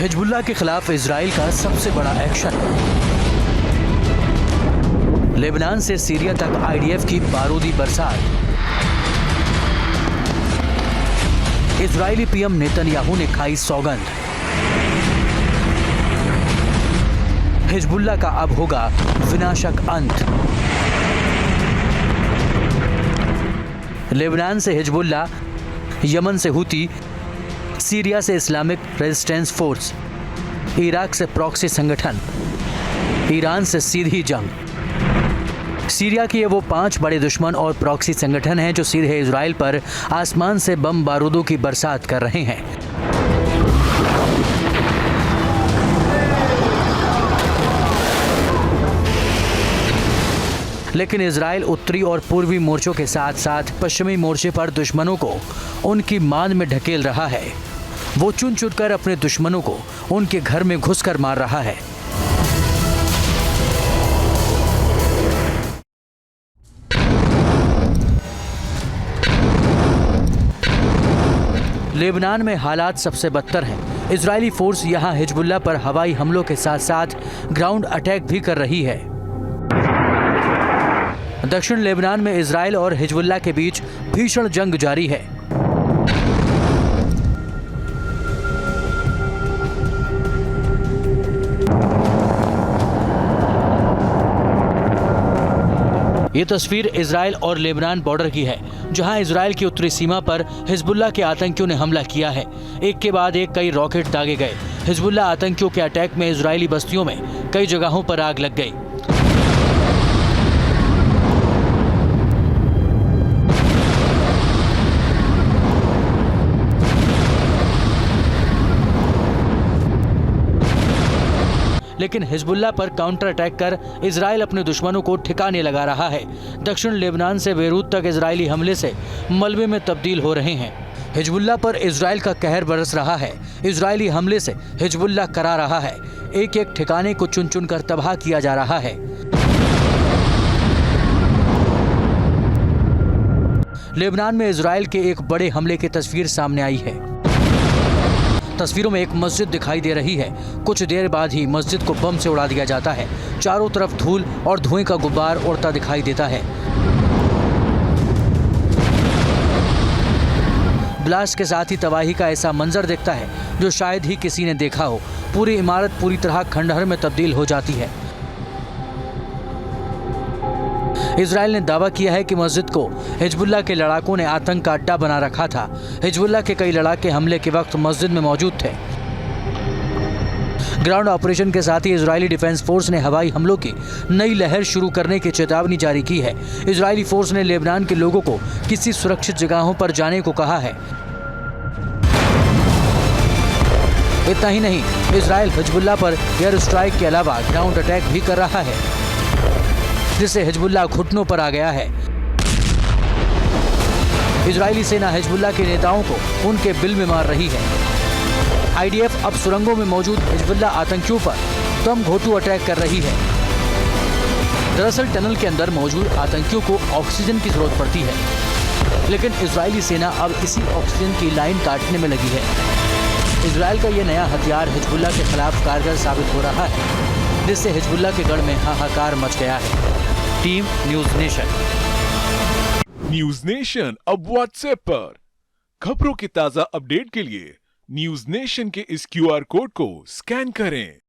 Hezbollah के खिलाफ Israel का सबसे बड़ा एक्शन। लेबनान से सीरिया तक आईडीएफ की बारूदी बरसात। इजरायली पीएम नेतन्याहू ने खाई सौगंध। हिजबुल्लाह का अब होगा विनाशक अंत। लेबनान से हिजबुल्लाह, यमन से हुती, सीरिया से इस्लामिक रेजिस्टेंस फोर्स, इराक से प्रॉक्सी संगठन, ईरान से सीधी जंग। सीरिया के ये वो 5 बड़े दुश्मन और प्रॉक्सी संगठन हैं जो सीधे इजराइल पर आसमान से बम बारूदों की बरसात कर रहे हैं। लेकिन इजराइल उत्तरी और पूर्वी मोर्चों के साथ साथ पश्चिमी मोर्चे पर दुश्मनों को उनकी मान में ढकेल रहा है। वो चुन चुनकर अपने दुश्मनों को उनके घर में घुसकर मार रहा है। लेबनान में हालात सबसे बदतर हैं। इजरायली फोर्स यहां हिजबुल्लाह पर हवाई हमलों के साथ साथ ग्राउंड अटैक भी कर रही है। दक्षिण लेबनान में इजराइल और हिजबुल्लाह के बीच भीषण जंग जारी है। ये तस्वीर इजराइल और लेबनान बॉर्डर की है, जहां इजराइल की उत्तरी सीमा पर हिजबुल्लाह के आतंकियों ने हमला किया है। एक के बाद एक कई रॉकेट दागे गए। हिजबुल्लाह आतंकियों के अटैक में इजरायली बस्तियों में कई जगहों पर आग लग गई। लेकिन हिजबुल्लाह पर काउंटर अटैक कर इजराइल अपने दुश्मनों को ठिकाने लगा रहा है। दक्षिण लेबनान से बेरूत तक इजरायली हमले से मलबे में तब्दील हो रहे हैं। हिजबुल्लाह पर इजराइल का कहर बरस रहा है। इजरायली हमले से हिजबुल्लाह करा रहा है। एक एक ठिकाने को चुन चुन कर तबाह किया जा रहा है। लेबनान में इजराइल के एक बड़े हमले की तस्वीर सामने आई है। तस्वीरों में एक मस्जिद दिखाई दे रही है। कुछ देर बाद ही मस्जिद को बम से उड़ा दिया जाता है। चारों तरफ धूल और धुएं का गुब्बार उड़ता दिखाई देता है। ब्लास्ट के साथ ही तबाही का ऐसा मंजर दिखता है जो शायद ही किसी ने देखा हो। पूरी इमारत पूरी तरह खंडहर में तब्दील हो जाती है। इजराइल ने दावा किया है कि मस्जिद को हिजबुल्लाह के लड़ाकों ने आतंक का अड्डा बना रखा था। हिजबुल्लाह के कई लड़ाके हमले के वक्त मस्जिद में मौजूद थे। ग्राउंड ऑपरेशन के साथ ही इजरायली डिफेंस फोर्स ने हवाई हमलों की नई लहर शुरू करने की चेतावनी जारी की है। इजरायली फोर्स ने लेबनान के लोगों को किसी सुरक्षित जगहों पर जाने को कहा है। इतना ही नहीं, इजराइल हिजबुल्लाह पर एयर स्ट्राइक के अलावा ग्राउंड अटैक भी कर रहा है, जिससे हिजबुल्लाह घुटनों पर आ गया है। इजरायली सेना हिजबुल्लाह के नेताओं को उनके बिल में मार रही है। आईडीएफ अब सुरंगों में मौजूद हिजबुल्लाह आतंकियों पर दम घोंटू अटैक कर रही है। दरअसल टनल के अंदर मौजूद आतंकियों को ऑक्सीजन की जरूरत पड़ती है, लेकिन इजरायली सेना अब इसी ऑक्सीजन की लाइन काटने में लगी है। इजराइल का ये नया हथियार हिजबुल्लाह के खिलाफ कारगर साबित हो रहा है, जिससे हिजबुल्लाह के गढ़ में हाहाकार मच गया है। Team news nation. News nation अब व्हाट्सएप पर खबरों की ताजा अपडेट के लिए न्यूज़ नेशन के इस क्यूआर कोड को स्कैन करें।